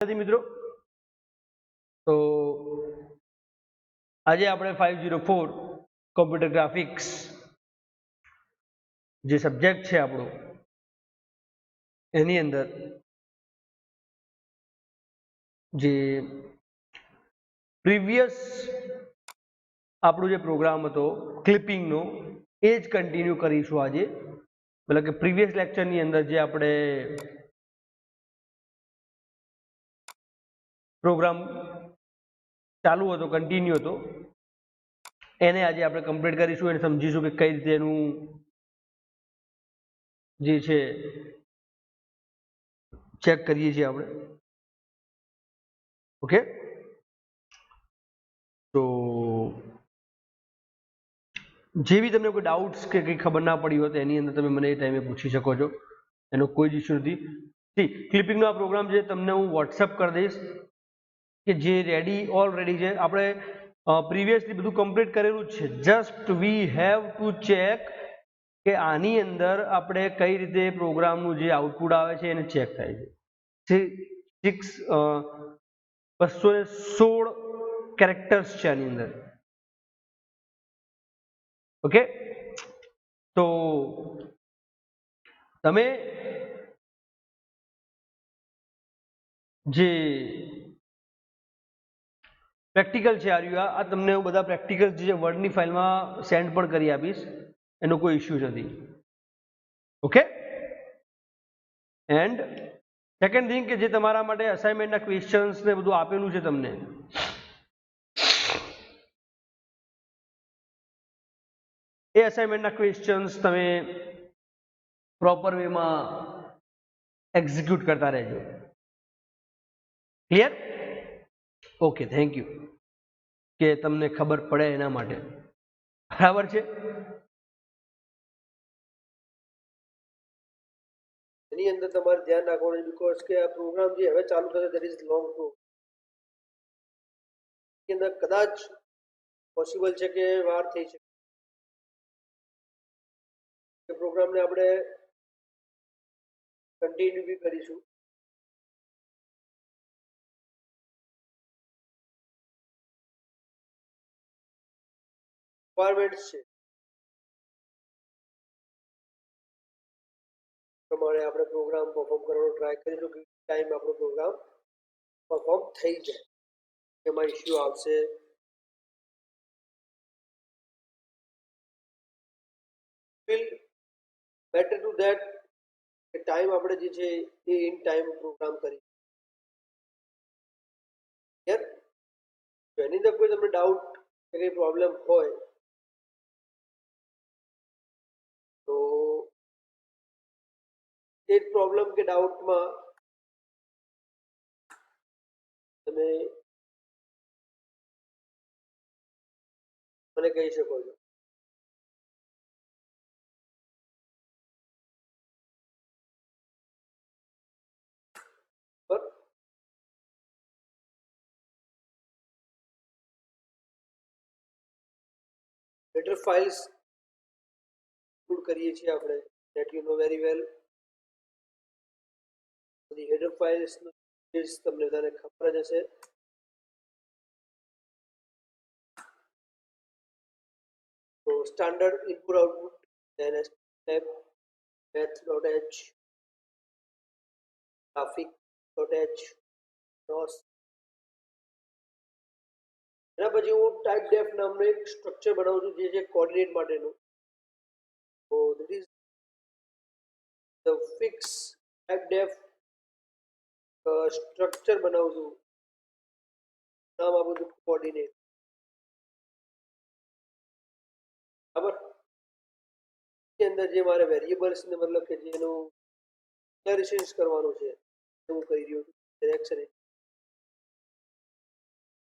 મિત્રો તો આજે આપણે 504 કોમ્પ્યુટર ગ્રાફિક્સ જે સબ્જેક્ટ છે આપણો એની અંદર જે પ્રીવિયસ આપણો જે પ્રોગ્રામ હતો ક્લિપિંગનો એ જ કન્ટિન્યુ કરીશું આજે, મતલબ કે પ્રીવિયસ લેક્ચરની અંદર જે આપણે પ્રોગ્રામ ચાલુ હતો કન્ટિન્યુ હતો એને આજે આપણે કમ્પ્લીટ કરીશું અને સમજીશું કે કઈ રીતે એનું જે છે ચેક કરીએ છીએ આપણે. ઓકે, તો જે બી તમને કોઈ ડાઉટ્સ કે કંઈ ખબર ના પડી હોય તો એની અંદર તમે મને એ ટાઈમે પૂછી શકો છો, એનો કોઈ જ ઇસ્યુ નથી. ક્લિપિંગનો આ પ્રોગ્રામ છે તમને હું વોટ્સઅપ કરી દઈશ કે જે ઓલરેડી છે. આપણે પ્રીવિયસલી બધું કમ્પ્લીટ કરેલું જ છે. Just we have to check કે આની અંદર આપણે કઈ રીતે પ્રોગ્રામનું જે આઉટપુટ આવે છે એને ચેક થાય છે. 216 કેરેક્ટર્સ છે આની અંદર. ઓકે, તો તમે જે પ્રેક્ટિકલ છે આ તમને હું બધા પ્રેક્ટિકલ જે વર્ડની ફાઇલમાં સેન્ડ પણ કરી આપીશ, એનો કોઈ ઇશ્યુ નથી. ઓકે, એન્ડ સેકન્ડ થિંગ કે જે તમારા માટે અસાઇનમેન્ટના ક્વેશ્ચન્સ ને બધું આપેલું છે તમને, એ અસાઇનમેન્ટના ક્વેશ્ચન્સ તમે પ્રોપર વેમાં એક્ઝિક્યુટ કરતા રહેજો. ક્લિયર? ઓકે, થેન્ક યુ કે તમને ખબર પડે એના માટે. બરાબર છે. એની અંદર તમારે ધ્યાન રાખવાનું બીકોઝ કે આ પ્રોગ્રામ જે હવે ચાલુ થશે દેટ ઇઝ લોંગ પ્રોગ્રામ. એની અંદર કદાચ પોસિબલ છે કે વાર થઈ શકે કે પ્રોગ્રામને આપણે કન્ટિન્યુ બી કરીશું. રિક્વાયરમેન્ટ્સ છે પ્રમાણે આપણે પ્રોગ્રામ પરફોર્મ કરવાનો ટ્રાય કરીશું કે ટાઈમ આપણો પ્રોગ્રામ પરફોર્મ થઈ જાય. એમાં ઇશ્યુ આવશે વિલ બેટર ટુ ધેટ કે ટાઈમ આપણે જે છે એ ઇન ટાઈમ પ્રોગ્રામ કરી. યાર જો એની અંદર કોઈ તમને ડાઉટ કે કંઈ પ્રોબ્લેમ હોય તો એ પ્રોબ્લેમ કે ડાઉટમાં તમે મને કહી શકો છો. હેડર ફાઇલ્સ ઇન્ક્લુડ કરીએ છીએ આપણે, that you know very well. બધી હેડર ફાઇલ્સ તમને બધાને ખબર જ હશે. તો standard input output, then step math.h, graphic.h, DOS. એના પછી હું ટાઈપ ડેફ નામનું એક સ્ટ્રક્ચર બનાવું છું જે છે કોર્ડિનેટ માટેનું. તો this is the fix type deaf structure બનાવું છું, નામ આપું છું કોર્ડિનેટ. બરાબર, એની અંદર જે મારે વેરિયેબલ્સ ને મતલબ કે જેનું ડિક્લેરેશન્સ કરવાનું છે હું કરી રહ્યો છું.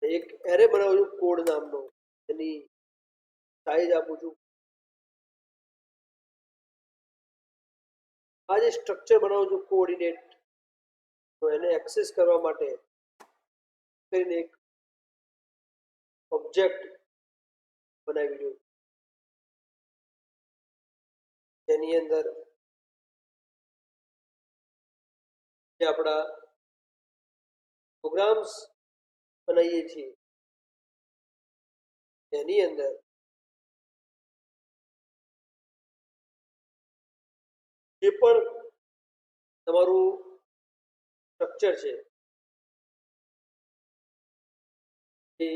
એક એરે બનાવું છું કોડ નામનો, એની સાઈઝ આપું છું. આ જે સ્ટ્રક્ચર બનાવું છું કોઓર્ડિનેટ, તો એને એક્સેસ કરવા માટે કરીને એક ઓબ્જેક્ટ બનાવી દઉં જેની અંદર જે આપણા પ્રોગ્રામ્સ બનાવીએ છીએ એની અંદર જે પણ તમારું સ્ટ્રક્ચર છે એ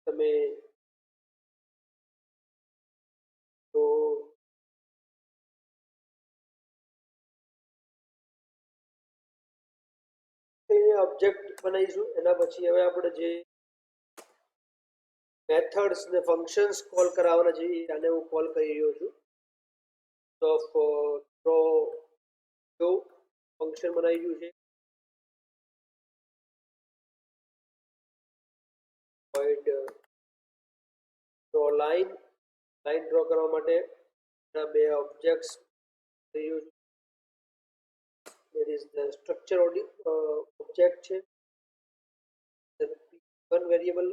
તમે તો ઓબ્જેક્ટ બનાવીશું. એના પછી હવે આપણે જે મેથડ્સ ને ફંક્શન્સ કોલ કરાવવાના છે આને હું કોલ કરી રહ્યો છું. ઓફ થ્રો ફંક્શન બનાવી રહ્યું છે. ડ્રો લાઈન ડ્રો કરવા માટે બે ઓબ્જેક્ટ્સ રહ્યું છે. that is the structure object છે. one variable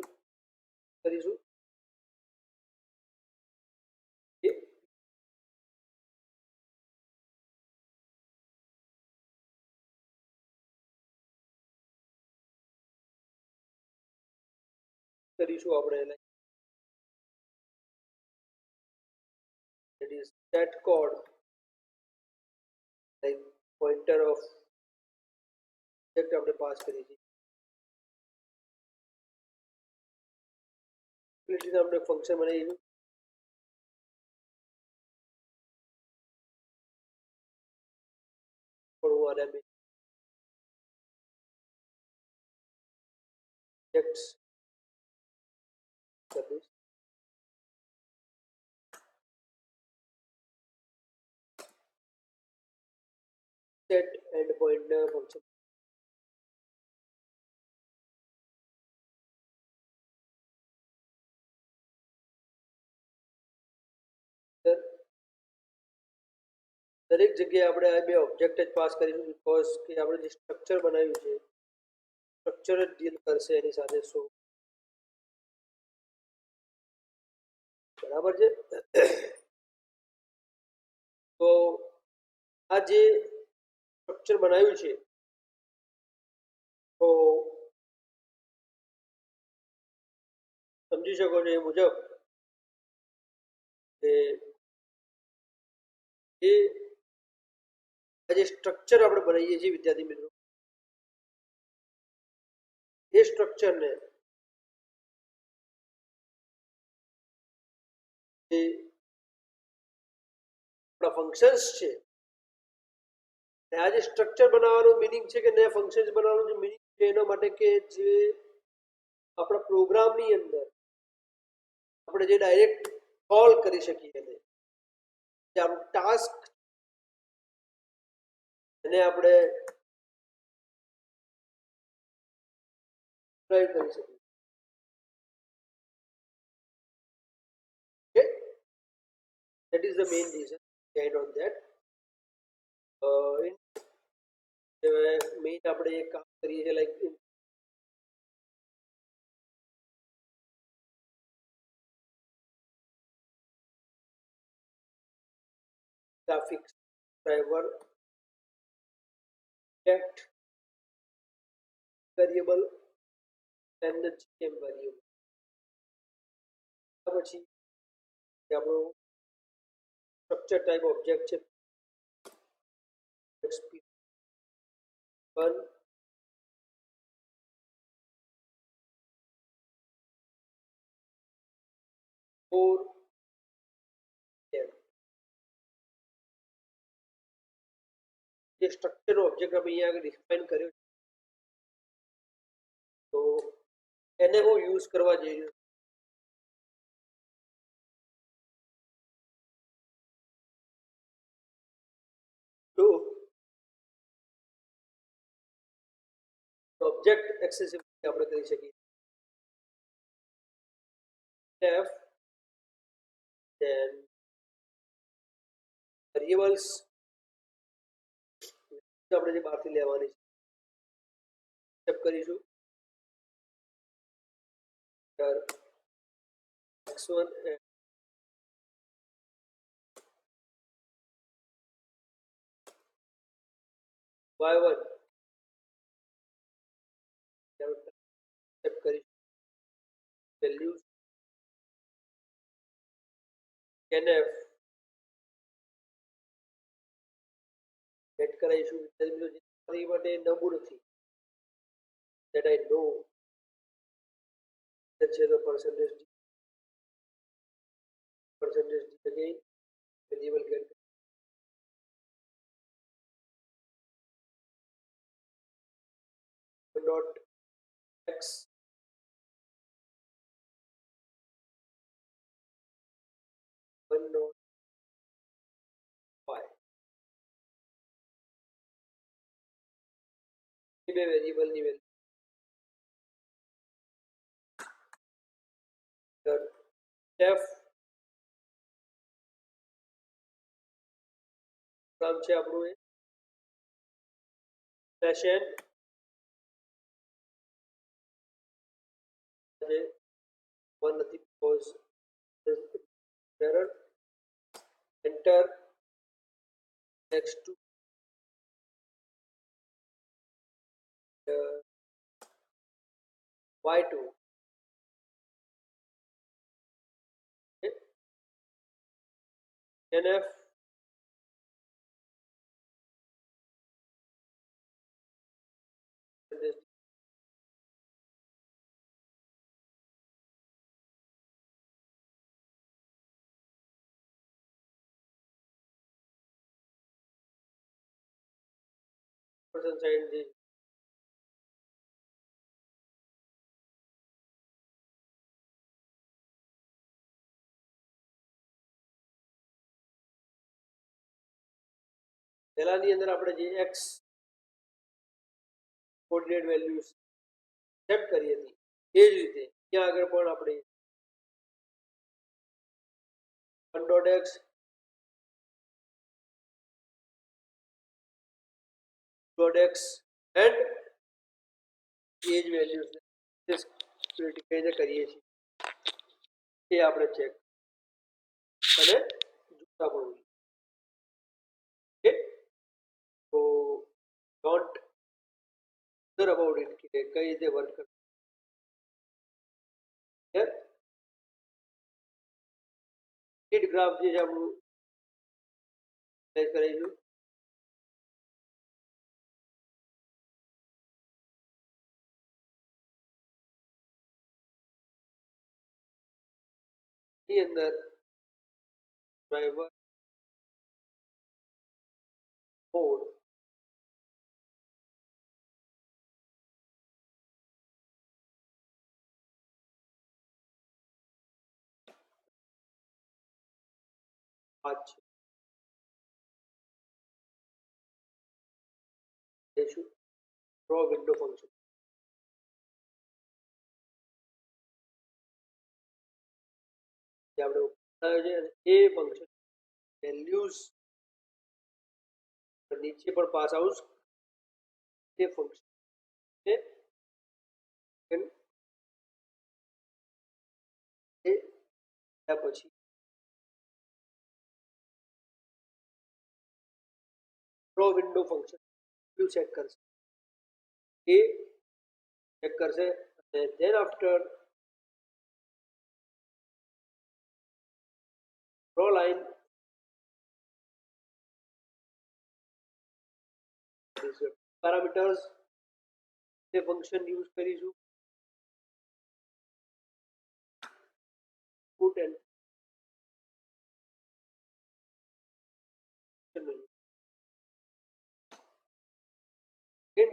કરીશું આપણે that is that code like pointer of object આપણે પાસ કરી છે. એટલે આપણે ફંક્શન બનાવીશું પણ હું આને objects કરીશ. set endpoint ફંક્શન દરેક જગ્યાએ આપણે આ બે ઓબ્જેક્ટ જ પાસ કરીશું બીકોઝ કે આપણે જે સ્ટ્રક્ચર બનાવ્યું છે સ્ટ્રક્ચર જ ડીલ કરશે એની સાથે. શું બરાબર છે? તો આ જે સ્ટ્રક્ચર બનાવ્યું છે તો સમજી શકો છો એ મુજબ કે એ આ જે સ્ટ્રક્ચર આપણે બનાવીએ છીએ વિદ્યાર્થી મિત્રો એ સ્ટ્રક્ચરને જે આપણા ફંક્શન્સ છે આ જે સ્ટ્રક્ચર બનાવવાનું મિનિંગ છે કે નયા ફંક્શન્સ બનાવવાનું જે મિનિંગ છે એના માટે કે જે આપણા પ્રોગ્રામની અંદર આપણે જે ડાયરેક્ટ કોલ કરી શકીએ એને જે આપણું ટાસ્ક એને આપણે ટ્રાય કરી શકીએ. Okay, that is the main reason behind on that. Main આપણે એક કામ કરીએ છીએ like graphics driver object variable and the gm variable પછી આપણો સ્ટ્રક્ચર ટાઈપ ઓબ્જેક્ટ છે xp1 4 જે સ્ટ્રક્ચર ઓબ્જેક્ટ આપણે અહીંયા આગળ ડિફાઇન કર્યો તો એને હું યુઝ કરવા જઈ રહ્યો છું. ઓબ્જેક્ટ એક્સેસિબિલિટી આપણે કરી શકીએ f then variables આપણે જે બહારથી લેવાની છે step કરીશું x1 and y1 values scanf set કરાવીશું. વિદ્યાર્થી મિત્રો જે માટે નવું નથી that I know that છે the percentage again variable get dot x one dot y એ બે વેરિયેબલ ની વેલ્યુ f નામ છે આપણું એ slash n જે one નથી because error enter next to y2 okay. nf percent sign જે પહેલાની અંદર આપણે જે x કોઓર્ડિનેટ વેલ્યુઝ સેટ કરી હતી એ જ રીતે ત્યાં આગળ પણ આપણે 1.x .x and age values કઈને કરીએ છીએ એ આપણે ચેક અને જોતા પણ ઓકે તો ડોન્ટ wonder about it કે કઈ રીતે વર્ક કરે હીટ ગ્રાફ જે છે આપણું કરીશું ની અંદર ડ્રાઈવર મોડ આ છે જઈશું ડ્રો વિન્ડો ફંક્શન જે આપણે બનાવ્યો છે અને એ ફંક્શન વેલ્યુઝ નીચે પણ પાસ આઉટ તે ફંક્શન છે એ પછી draw window function view set કરશે એ ચેક કરશે અને than after draw line parameters તે ફંક્શન યુઝ કરીશું પુટ એન્ડ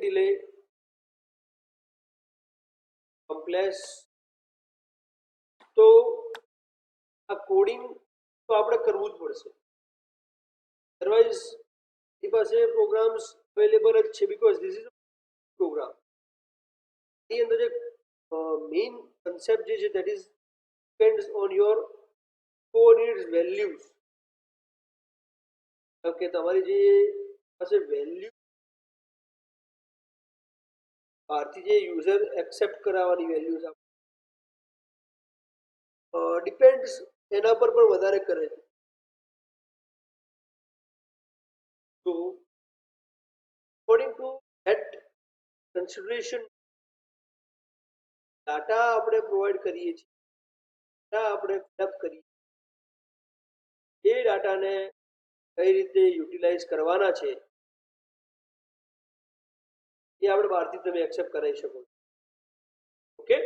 delay complex તો આ કોડિંગ તો આપણે કરવું જ પડશે અધરવાઇઝ એ પાસે પ્રોગ્રામ્સ અવેલેબલ જ છે બીકોઝ ધીસ ઇઝ પ્રોગ્રામ એની અંદર જે મેઇન કન્સેપ્ટ જે છે that is depends on your coordinates values કે તમારી જે પાસે વેલ્યુ બહારથી જે યુઝર એક્સેપ્ટ કરાવવાની વેલ્યુઝ ડિપેન્ડ્સ એના પર પણ વધારે કરે છે તો according to that consideration data આપણે પ્રોવાઈડ કરીએ છીએ આપણે ફિલઅપ કરીએ એ ડાટાને કઈ રીતે યુટિલાઇઝ કરવાના છે એ આપણે બહારથી તમે એક્સેપ્ટ કરાવી શકો છો. ઓકે,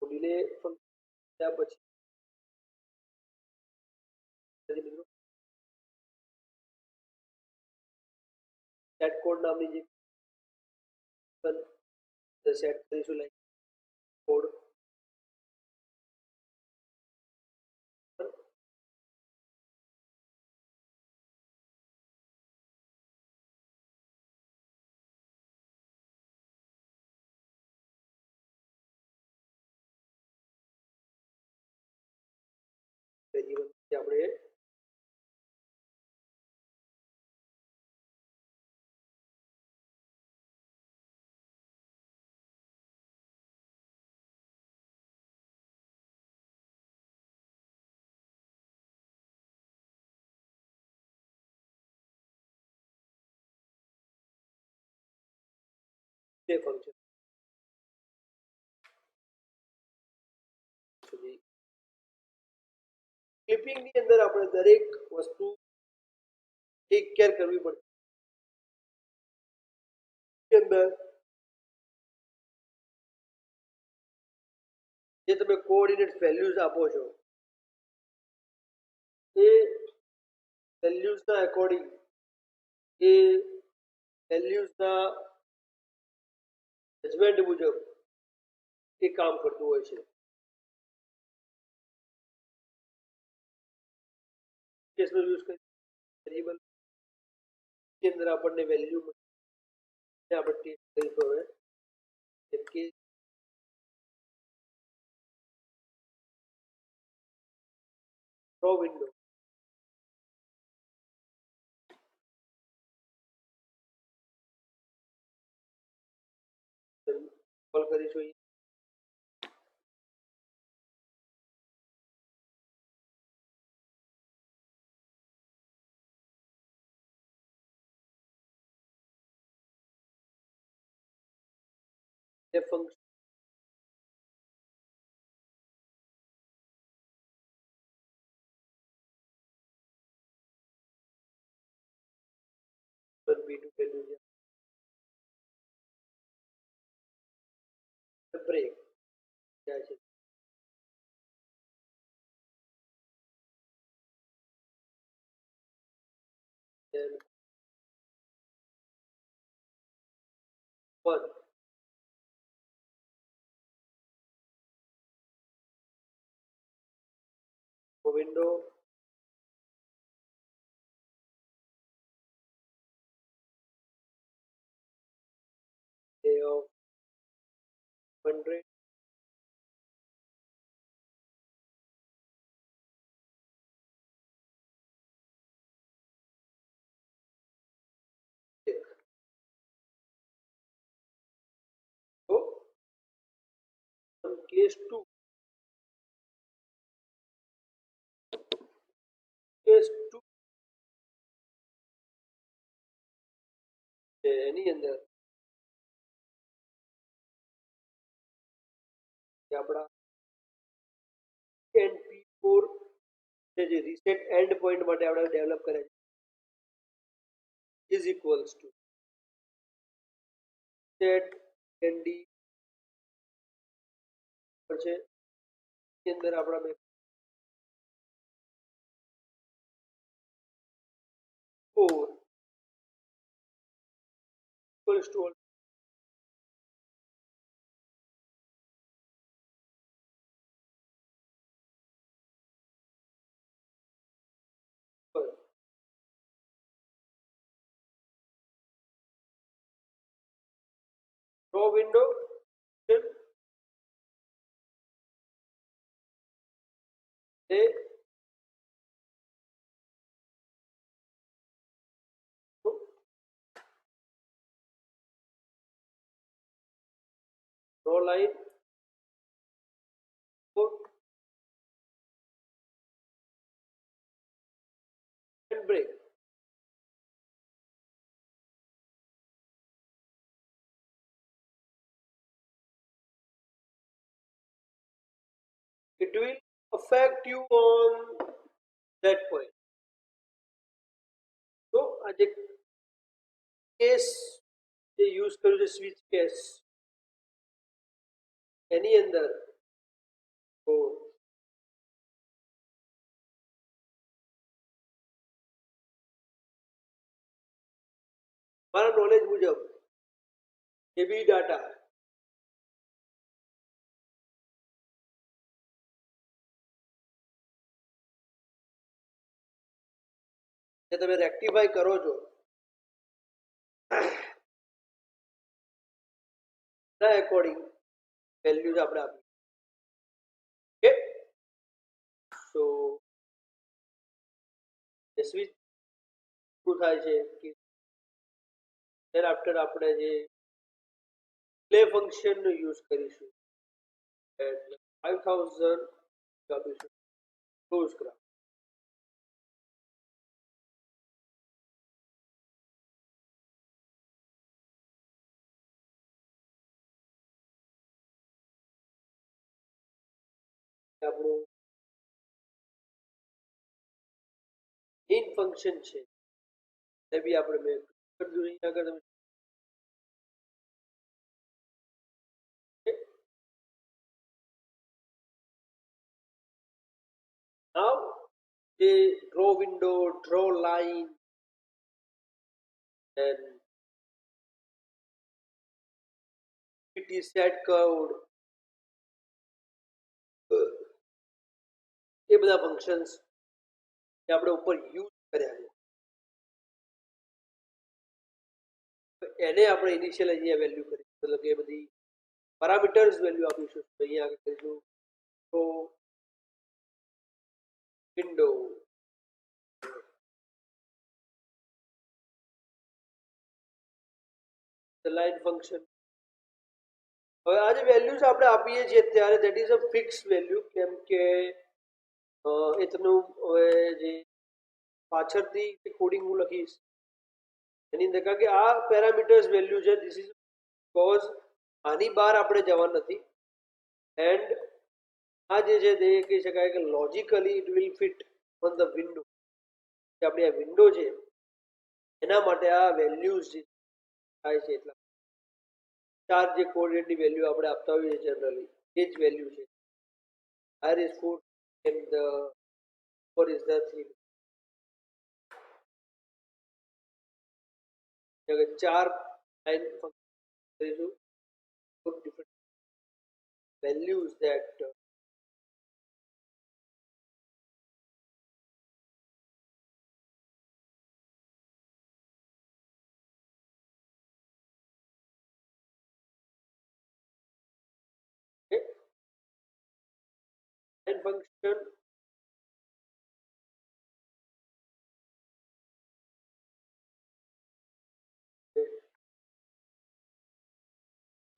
ડિલે ફંક્શન પછી સેટ કોડ નામની જે સેટ કરીશું લાઈક કોડ આપણે તે ફંક્શન સુધી ક્લિપિંગ ની અંદર આપણે દરેક વસ્તુ ટેક કેર કરવી પડે કે અંદર જે તમે કોઓર્ડિનેટ વેલ્યુઝ આપો છો એ વેલ્યુઝના એકોર્ડિંગ એ વેલ્યુઝના જજમેન્ટ મુજબ એ કામ કરતું હોય છે. કેસનો યુઝ કરી વેરિયેબલ ની અંદર આપણને વેલ્યુ આપણે ટેસ્ટ કરીશું હવે જેમ કે ડ્રો વિન્ડો કોલ કરીશું એ ફંક્શન b2 વેલ્યુ છે બ્રેક જાય છે then 1 window day of 100 so case 2 એની અંદર આપણા NP4 જે રીસેટ એન્ડ પોઈન્ટ માટે આપણે ડેવલપ કરે છે is equals to set and છે એની અંદર આપણા બે 4 ઇક્વલ્સ ટુ રો વિન્ડો એ row line and break it will affect you on that point. So આજે કેસ જે યુઝ કર્યું છે સ્વિચ કેસ એની અંદર તો મારા નોલેજ મુજબ જે બી ડાટા જે તમે રેક્ટિફાઈ કરો છો એના એકોર્ડિંગ વેલ્યુઝ આપણે આપી ઓકે સો જે સ્વિચ શું થાય છે કે દેન આફ્ટર આપણે જે પ્લે ફંક્શનનો યુઝ કરીશું એટલે 5000 આપીશું ક્લોઝ ગ્રાફ આપણું મેઇન ફંક્શન છે એ બી આપણે મેં કરી દીધું અહીં આગળ તમે now the draw window draw line and it is set curved એ બધા ફંક્શન્સ જે આપણે ઉપર યુઝ કર્યા છે એને આપણે ઇનિશિયલ અહીંયા વેલ્યુ કરી મતલબ કે એ બધી પેરામીટર્સ વેલ્યુ આપીશું તો અહીંયા આગળ કરીશું તો વિન્ડો લાઇન ફંક્શન હવે આ જે વેલ્યુઝ આપણે આપીએ છીએ ત્યારે that is a fix value કેમ કે એ તમને હવે જે પાછળથી કોડિંગ હું લખીશ એની અંદર કારણ કે આ પેરામીટર્સ વેલ્યુ છે ધીસ ઇઝ બીકોઝ આની બહાર આપણે જવા નથી એન્ડ આ જે છે તે કહી શકાય કે logically it will fit on the window જે આપણી આ વિન્ડો છે એના માટે આ વેલ્યુઝ જે થાય છે એટલા ચાર જે કોઓર્ડિનેટની વેલ્યુ આપણે આપતા હોઈએ જનરલી એ જ વેલ્યુ છે r is 4 and the 4 is the 3 अगर चार line function different values that okay line function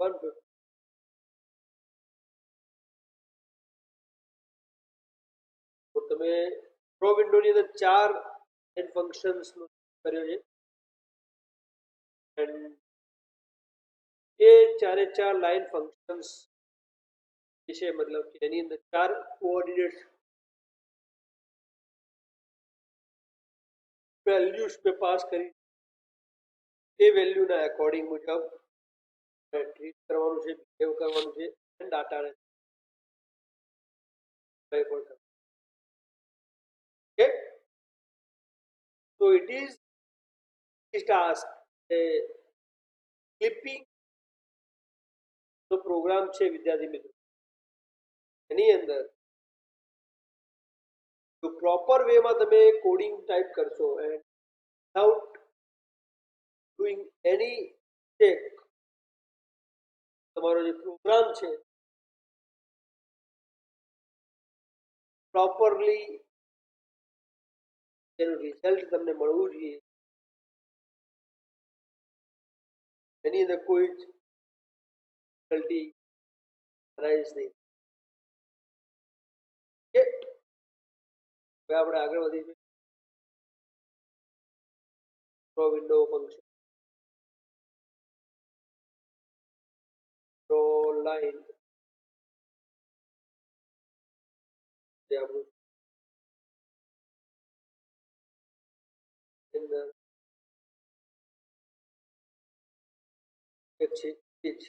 one તો તમે પ્રો વિન્ડોની અંદર ચાર લાઇન ફંક્શન્સનો કર્યો છે એન્ડ એ ચારે ચાર લાઇન ફંક્શન્સ જે છે મતલબ કે એની અંદર ચાર કોઓર્ડિનેટ્સ વેલ્યુઝ पे પાસ કરી એ વેલ્યુના એકોર્ડિંગ મુજબ ટ્રીટ કરવાનું છે બિહેવ કરવાનું છે એન્ડ ડાટાને કંઈ પણ કરવાનું okay so it is this task clipping નો પ્રોગ્રામ છે વિદ્યાર્થી મિત્રો એની અંદર જો પ્રોપર વેમાં તમે કોડિંગ ટાઈપ કરશો and without doing any check તમારો જે પ્રોગ્રામ છે પ્રોપરલી એનું રિઝલ્ટ તમને મળવું જોઈએ એની અંદર કોઈ જ ડિફિકલ્ટી રાઈઝ નહીં ઓકે હવે આપણે આગળ વધીશું draw window function draw line એક છે એ જ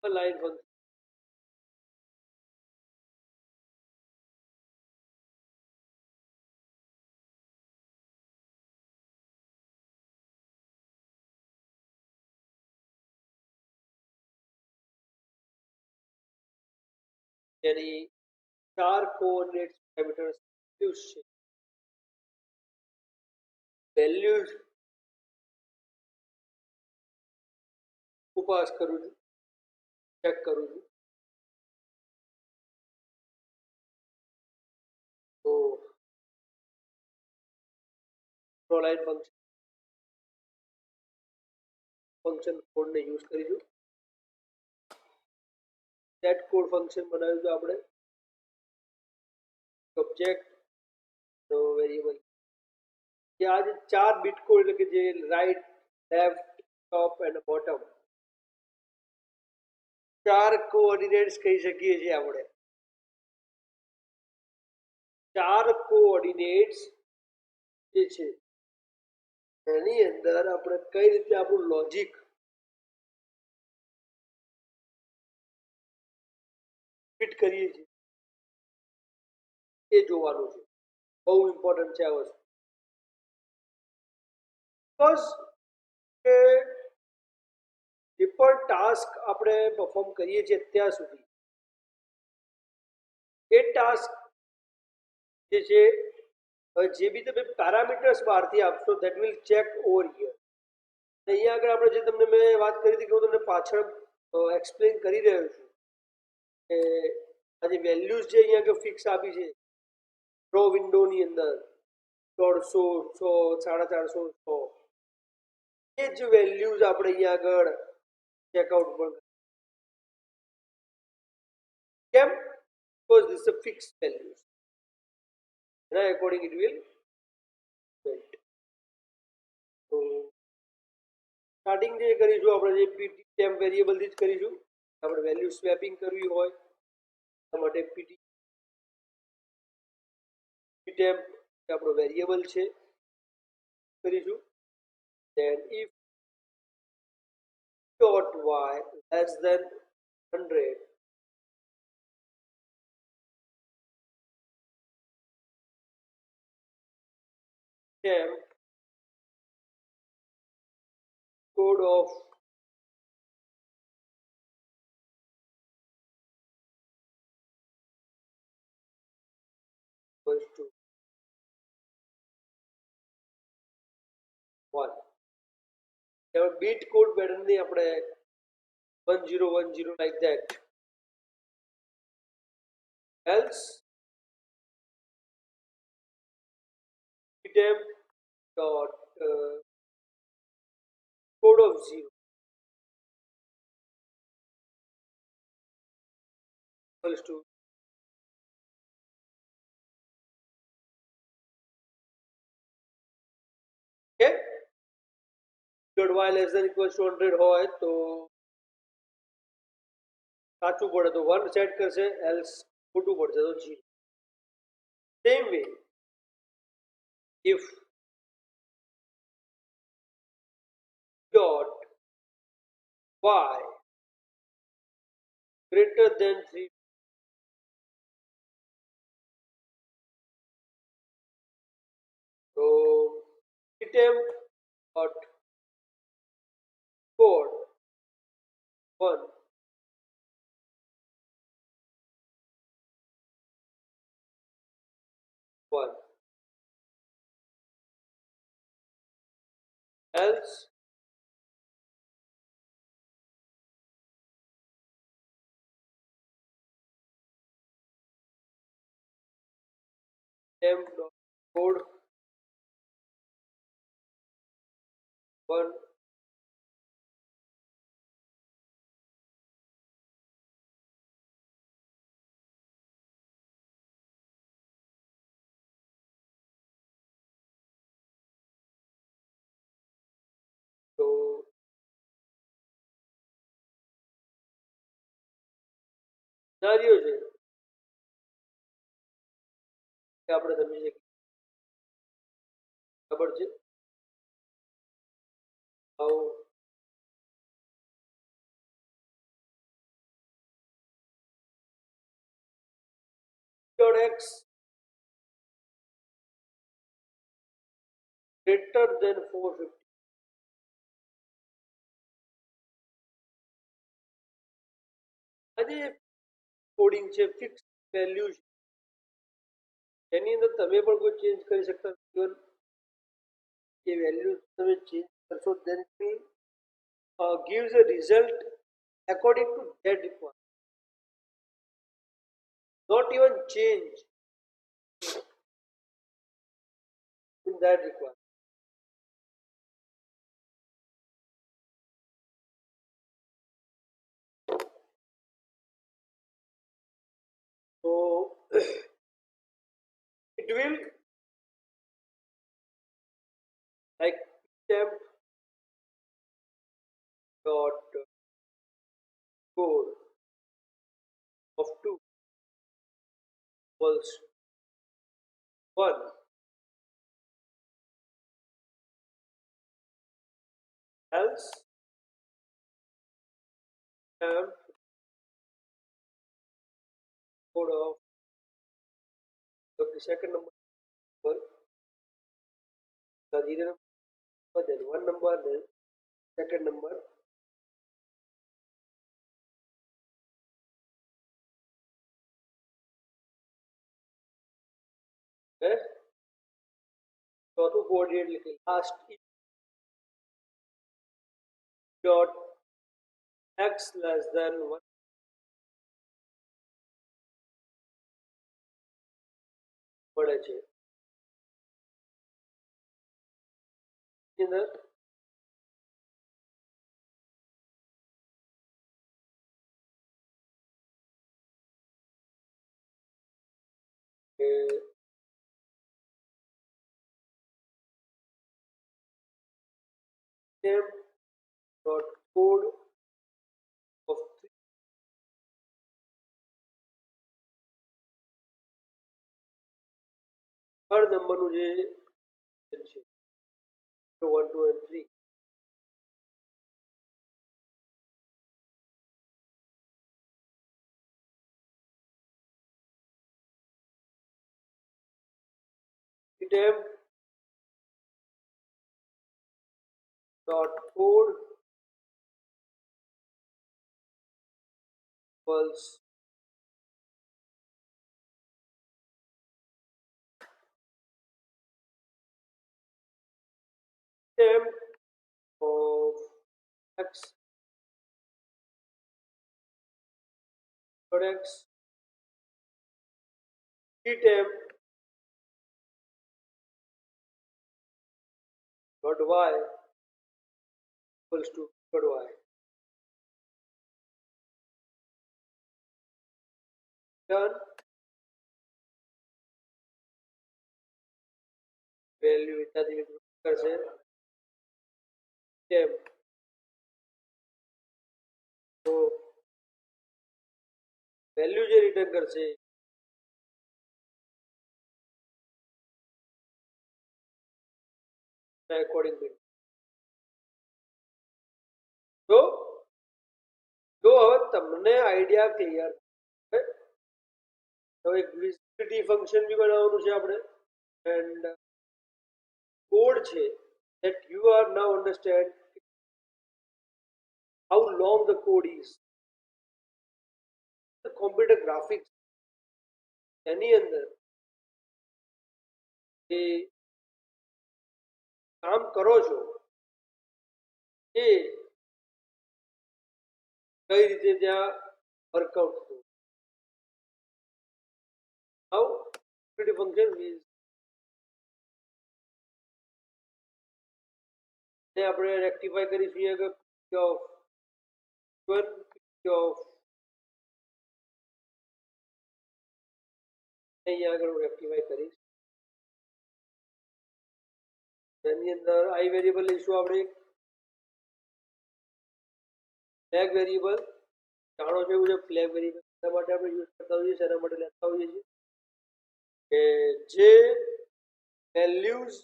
લાઈન ફંક્શન એની 4 કોઓર્ડિનેટ્સ પેરામીટર્સ યુઝ છે વેલ્યુઝ હું પાસ કરું છું ચેક કરું છું તો પ્રોલાઇન ફંક્શન કોડને યુઝ કરીશું સેટ કોડ ફંક્શન બનાવ્યું છે આપણે ઓબ્જેક્ટ વેરિયેબલ જે આ જે 4 બીટ કોડ એટલે કે જે right left top and bottom 4 coordinates કહી શકીએ છીએ આપણે 4 કોઓર્ડિનેટ્સ જે છે એની અંદર આપણે કઈ રીતે આપણું લોજિક ફિટ કરીએ છીએ એ જોવાનું છે બહુ ઇમ્પોર્ટન્ટ છે આ વસ્તુ બસ કે જે પણ ટાસ્ક આપણે પરફોર્મ કરીએ છીએ અત્યાર સુધી એ ટાસ્ક જે છે જે બી તમે પેરામીટર્સ બહારથી આપશો that will check over here અહીંયા આગળ આપણે જે તમને મેં વાત કરી હતી કે હું તમને પાછળ એક્સપ્લેન કરી રહ્યો છું કે આ જે વેલ્યુઝ જે અહીંયા આગળ ફિક્સ આપી છે ડ્રો વિન્ડોની અંદર 150 100 450 100 એ જ વેલ્યુઝ આપણે અહીંયા આગળ ચેકઆઉટ પણ કેમ because this is a fixed values એના અકોર્ડિંગ ઇટ વિલ વેટ તો સ્ટાર્ટિંગ જે કરીશું આપણે જે પીટી ટેમ્પ વેરિયેબલથી જ કરીશું આપણે વેલ્યુ સ્વેપિંગ કરવી હોય એટલા માટે પીટી ટેમ્પ આપણો વેરિયેબલ છે કરીશું then if dot y less than 100 temp code of equals to 1 હવે બીટ કોડ પેટર્નની આપણે 1010 like that else temp dot code of 0 equals to okay dot y less than equals to 100 હોય તો સાચું પડે તો 1 સેટ કરશે એલ્સ ખોટું પડશે તો 0 same way if dot y greater than 3 so temp dot code 1 1 else temp dot code 1 તો સિનારીઓ છે આપણે સમજી શકીએ. ખબર છે how dot x greater than 450. આજે કોડિંગ છે, ફિક્સ વેલ્યુ છે, એની અંદર તમે પણ કોઈ ચેન્જ કરી શકતા નથી. એ વેલ્યુ તમે ચેન્જ કરશો then it will gives a result according to that requirement, not even change in that requirement. So it will like temp dot code of 2 equals 1, else temp code of the second number, 0 number, then 1 number, then second number, ચોથું coordinate લીધેલ last dot x less than 1 મળે છે. અંદર temp dot code of 3 third નંબરનું જે છે 1 2 and 3 temp dot code equals temp of x dot x temp dot y equals to dot y. Done. Value વિતાથી કરશે temp તો વેલ્યુ જે રિટર્ન કરશે અકોર્ડિંગ ટુ તો જો હવે તમને આઈડિયા ક્લિયર તો એક વિઝિબિલિટી ફંક્શન બી બનાવવાનું છે આપણે એન્ડ કોડ છે that you are now understand how long the code is. The computer graphics એની અંદર જે કામ કરો છો એ કઈ રીતે ત્યાં વર્કઆઉટ થતું how viewability function is ને આપણે રેક્ટિફાઈ કરીશું અહીંયા કે p of 1 p of અહીંયા આગળ હું રેક્ટિફાઈ કરીશ એની અંદર i વેરિયેબલ લઈશું આપણે ફ્લેગ વેરિયેબલ જાણો છો એવું છે ફ્લેગ વેરિયેબલ એના માટે આપણે યુઝ કરતા હોઈએ છીએ એના માટે લેતા હોઈએ છીએ કે જે વેલ્યુઝ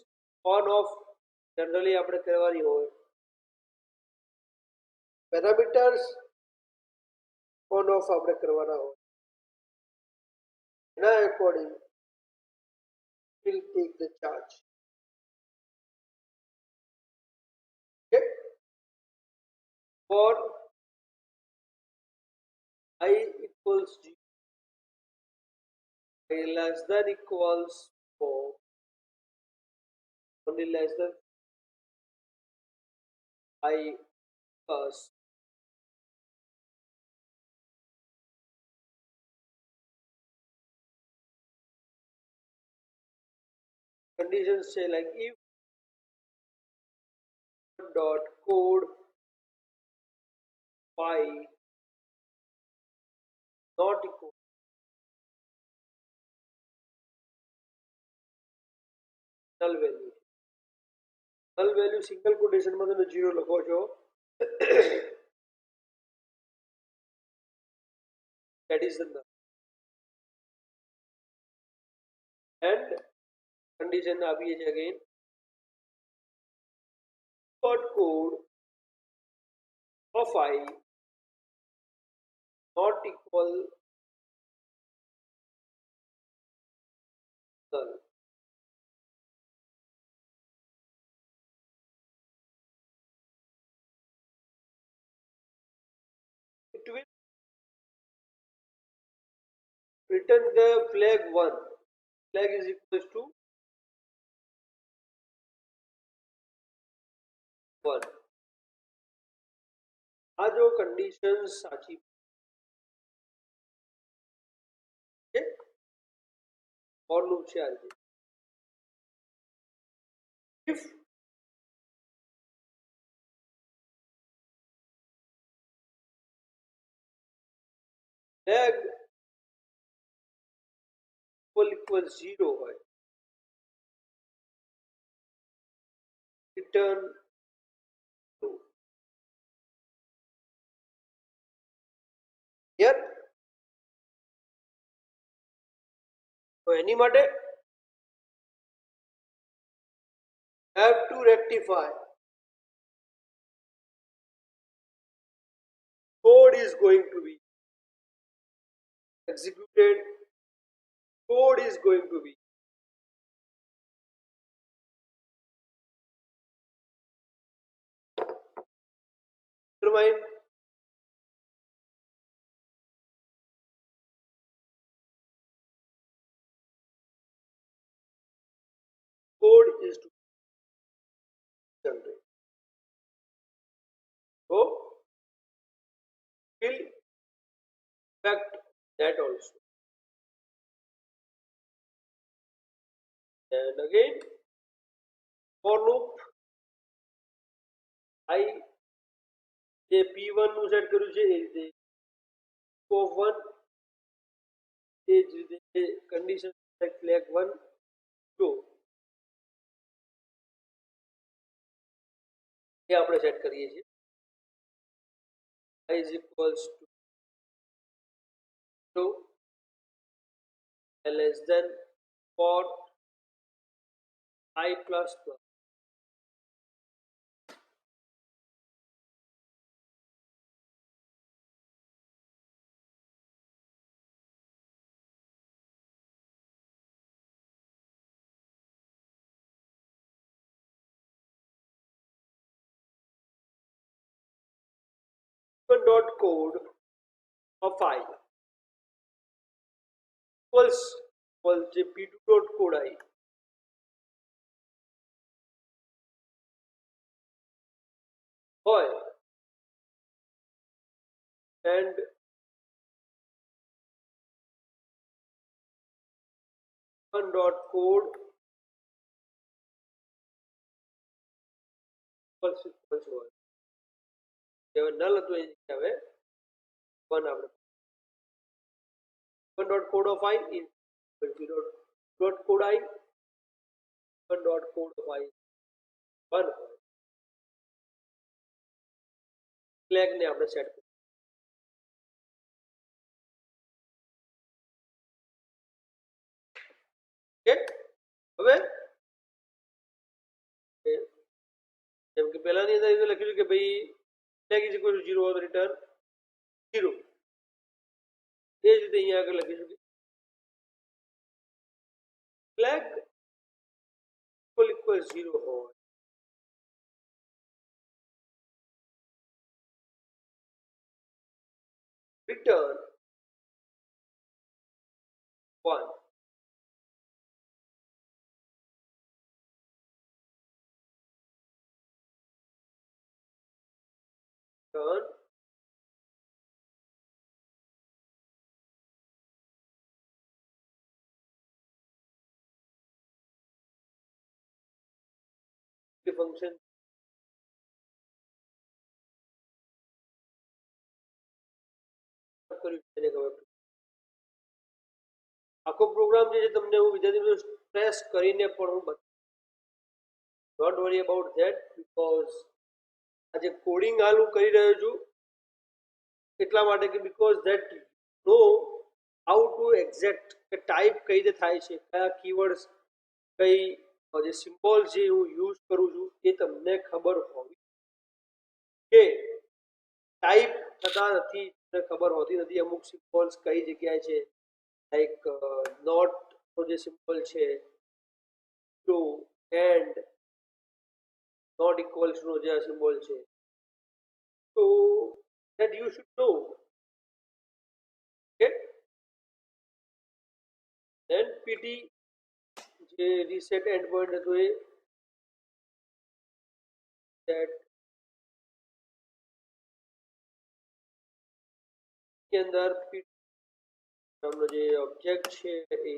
ઓન ઓફ જનરલી આપણે કરવાની હોય પેરામીટર્સ ઓન ઓફ આપણે કરવાના હોય એના according will take the charge. Okay? For I equals 0, I less than equals 4, only less than I plus conditions say like if dot code phi not equal null value single quotation માં તમે 0 લખો છો that is the null and condition આવી છે again dot code of I not equal null. It will return the flag 1. Flag is equals to 1. આ જો conditions સાચી છે for loop છે આ રીતે if flag equals 0 હોય return true. Here તો એની માટે have to rectify code is going to be executed, code is going to be determined code is to generate. So will affect that also. And again for loop I જે P1 નું set કર્યું છે એ રીતે of 1 એ જ રીતે condition flag 1 2 એ આપણે set કરીએ છીએ I is equals to 2 less than for I plus plus dot code of I equals જે P2 dot code I હોય and one dot code equals equals 1 હવે null હતું એ હવે 1 આપણે one dot code of I is equal to dot code I one dot code of I 1 flag ને આપણે set હવે જેમ કે પહેલાની અંદર એ લખ્યું છે કે ભાઈ flag is equal to 0 or return 0. એ જ રીતે અહીંયા આગળ લખીશું કે flag equal 0 હોય return 1. Return the function કર્યું છે એને ખબર આખો પ્રોગ્રામ જે છે તમને હું વિદ્યાર્થી મિત્રો સ્ટ્રેસ કરીને પણ હું don't worry about that because આજે કોડિંગ હાલ હું કરી રહ્યો છું એટલા માટે કે because that know how to exact કે ટાઈપ કઈ રીતે થાય છે કયા કીવર્ડ્સ કઈ જે સિમ્બોલ જે હું યુઝ કરું છું એ તમને ખબર હોવી કે ટાઈપ થતા નથી તમને ખબર હોતી નથી અમુક સિમ્બોલ્સ કઈ જગ્યાએ છે લાઈક નોટ નો જે સિમ્બોલ છે ટુ એન્ડ નોટ ઇક્વલ્સ નો જે આ સિમ્બોલ છે તો that you should know. Okay, then pt જે reset endpoint હતો એ that ની અંદર pt નામનો જે ઓબ્જેક્ટ છે એ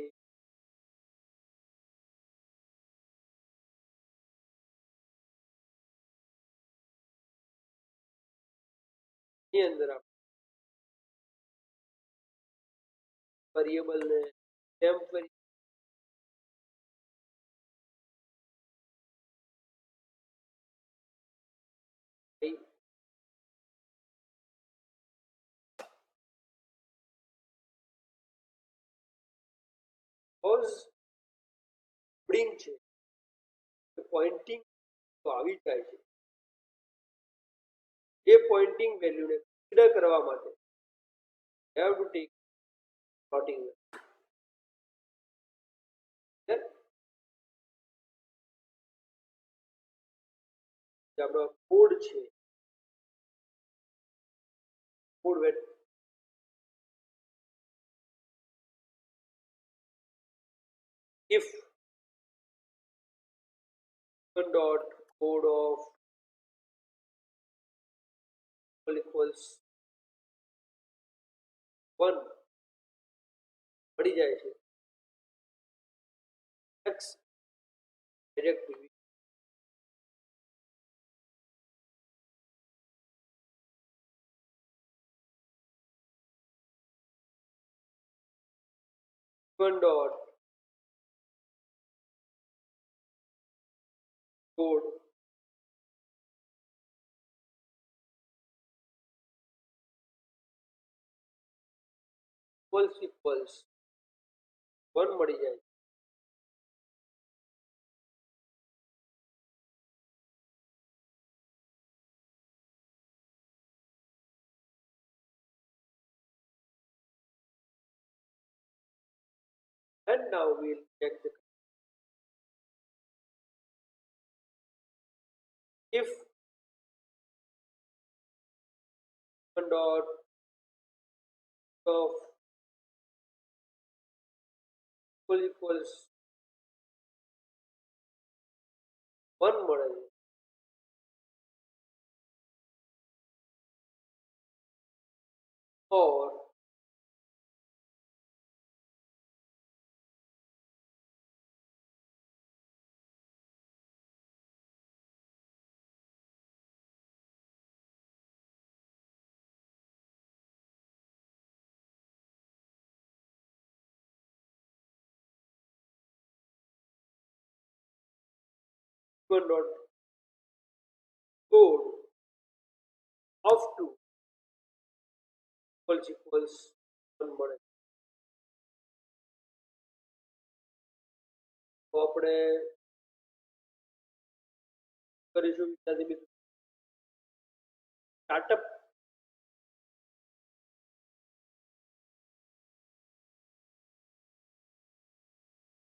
ની અંદર વેરિયેબલ ને ટેમ્પ કોઝ કોડિંગ છે પોઇન્ટિંગ તો આવી જાય છે એ પોઇન્ટિંગ વેલ્યુને કન્સિડર કરવા માટે have to take plotting આપણો કોડ છે code if dot code of equals 1 મળી જાય છે x directly dot code equals 1 મળી જાય and now we'll check the if dot of equals 1 મળે છે or dot code of 2 equals 1 મળે તો આપણે કરીશું વિદ્યાર્થી મિત્રો સ્ટાર્ટઅપ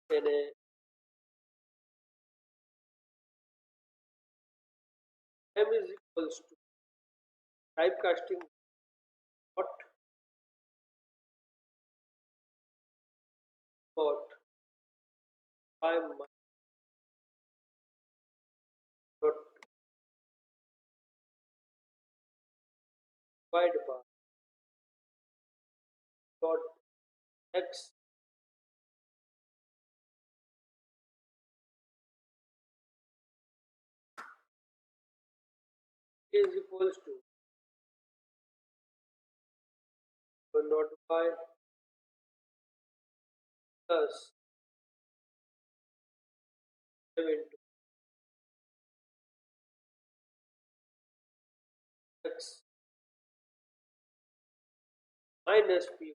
એને m is equals to typecasting dot by my dot divide by dot x is equals to 1 dot y plus 7 into x minus p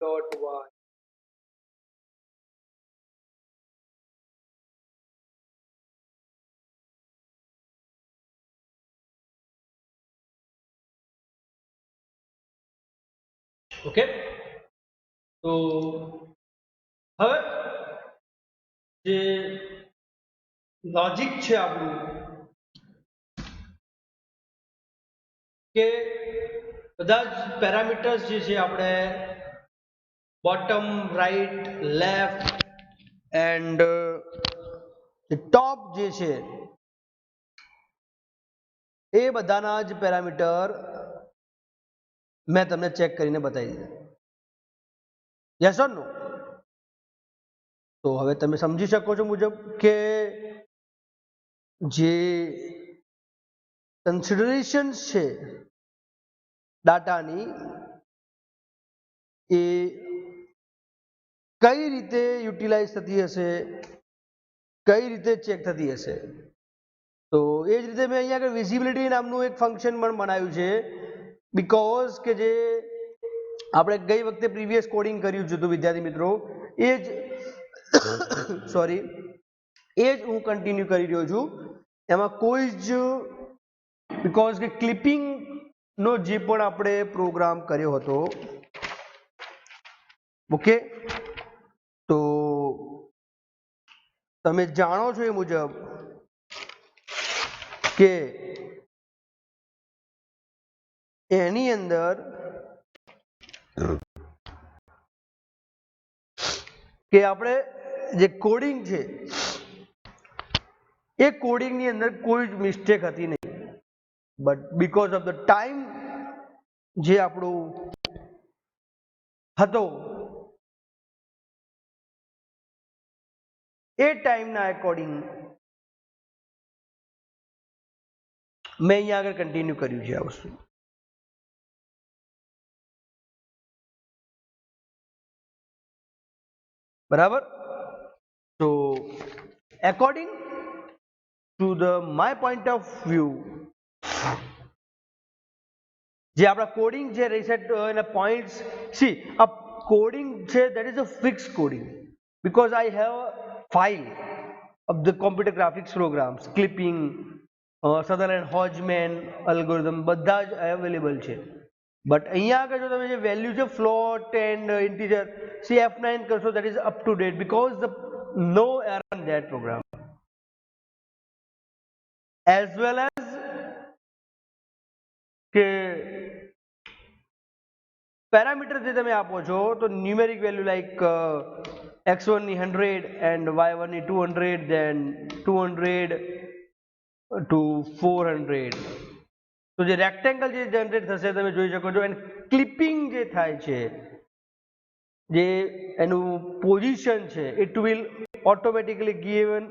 dot y okay તો હવે જે લોજિક છે આપણું કે બધા જ પેરામીટર્સ જે છે આપણે બોટમ રાઈટ લેફ્ટ એન્ડ ટોપ જે છે એ બધાના જ પેરામીટર મેં તમને ચેક કરીને બતાવી દીધા યસ ઓર નો તો હવે તમે સમજી શકો છો મુજબ કે જે કન્સિડરેશન્સ છે ડાટાની એ કઈ રીતે યુટિલાઇઝ થતી હશે કઈ રીતે ચેક થતી હશે તો એ જ રીતે મેં અહીંયા આગળ વિઝિબિલિટી નામનું એક ફંક્શન પણ બનાવ્યું છે બીકોઝ કે જે આપણે ગઈ વખતે પ્રીવિયસ કોડિંગ કર્યું છે તો વિદ્યાર્થી મિત્રો એ જ સોરી એ જ હું કન્ટિન્યુ કરી રહ્યો છું એમાં કોઈ જ બીકોઝ કે ક્લિપિંગ નો જે પણ આપણે પ્રોગ્રામ કર્યો હતો ઓકે તો તમે જાણો છો એ મુજબ કે એની અંદર કે આપણે જે કોડિંગ છે એ કોડિંગની અંદર કોઈ જ મિસ્ટેક હતી નહીં but because of the time જે આપણું હતો એ ટાઈમના એકોર્ડિંગ મેં અહીંયા આગળ કન્ટિન્યુ કર્યું છે આ વસ્તુ બરાબર તો according to the my point of view જે આપણા કોડિંગ છે રીસેટ એના પોઈન્ટ્સ સી આ કોડિંગ છે that is a fix coding because I have file of the computer graphics programs clipping Sutherland હોજમેન અલ્ગોરિધમ બધા જ અવેલેબલ છે બટ અહીંયા આગળ જો તમે જે વેલ્યુ છે float and integer C F9 કરશો that is up to date because the no error in that program as well as કે પેરામીટર જે તમે આપો છો તો ન્યુમેરિક વેલ્યુ લાઈક x1 ની 100 એન્ડ y1 ની 200 then 200 to 400 તો જે રેક્ટેંગલ જે જનરેટ થશે તમે જોઈ શકો છો એન્ડ ક્લિપિંગ જે થાય છે જે એનું પોઝિશન છે it will automatically given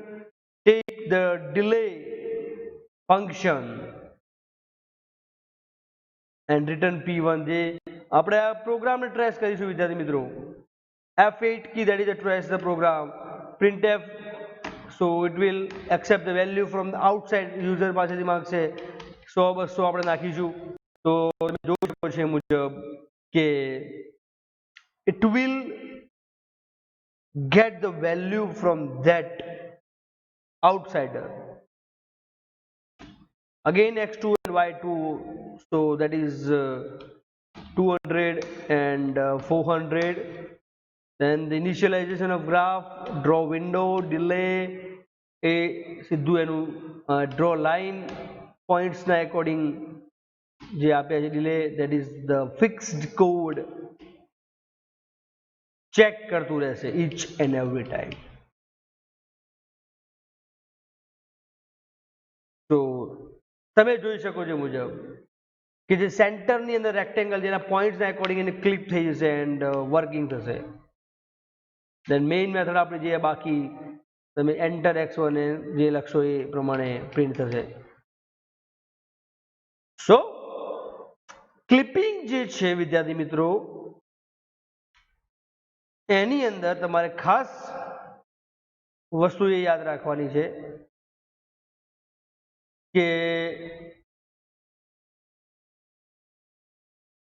take the delay function and return p1 જે આપણે આ પ્રોગ્રામને ટ્રેસ કરીશું વિદ્યાર્થી મિત્રો F8 key that is a trace the program printf so it will accept the value from the outside user પાસેથી માંગશે 100 200 આપણે નાખીશું તો તમે જોઈ શકો છો એ મુજબ કે it will get the value from that outsider. Again x2 and y2, so that is 200 and 400. Then the initialization of graph, draw window, delay, a સીધું એનું draw line points ના according જે આપ્યા છે delay, that is the fixed code check કરતું રહેશે each and every time. તો તમે જોઈ શકો છો મુજબ કે જે સેન્ટરની અંદર રેક્ટેંગલ જેના પોઈન્ટ્સના એકોર્ડિંગ એને ક્લિક થઈ જશે એન્ડ વર્કિંગ થશે. દેન મેઇન મેથડ આપણે જે બાકી તમે એન્ટર x1 જે લખશો એ પ્રમાણે પ્રિન્ટ થશે. સો ક્લિપિંગ જે છે વિદ્યાર્થી મિત્રો એની અંદર તમારે ખાસ વસ્તુ એ યાદ રાખવાની છે કે